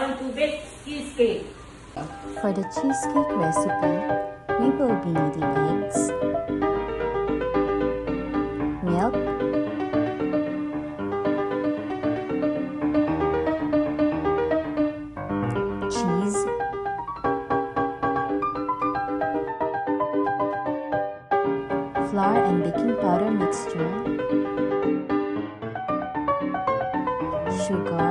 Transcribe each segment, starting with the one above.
learn to bake cheesecake. For the cheesecake recipe, we will be needing eggs, milk, cheese, flour and baking powder mixture, sugar,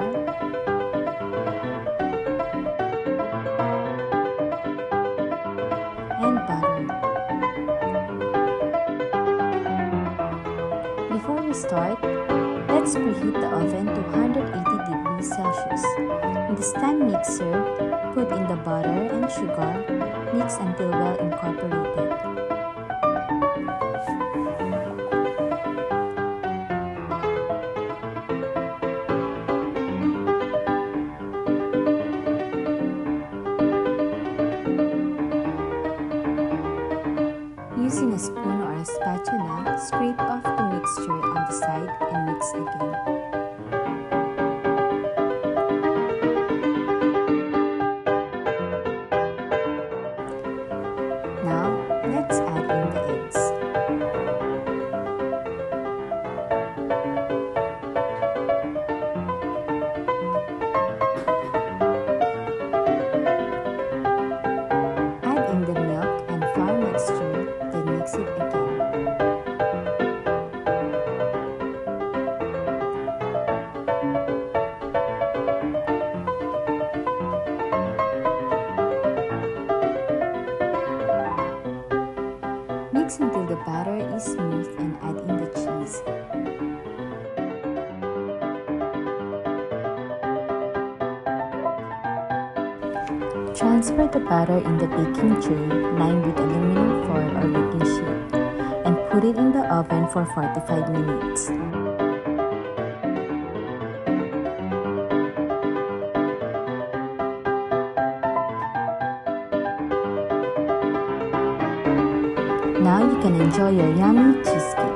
and butter. Before we start, let's preheat the oven to 180 degrees Celsius. In the stand mixer, put in the butter and sugar, mix until well incorporated. Using a spoon or a spatula, scrape off the mixture on the side and mix again. Now, let's add in the eggs. Add in the milk and flour mixture. Mix it again. Mix until the batter is smooth and add in the cheese. Transfer the batter in the baking tray lined with aluminum foil or baking sheet and put it in the oven for 45 minutes. Now you can enjoy your yummy cheesecake.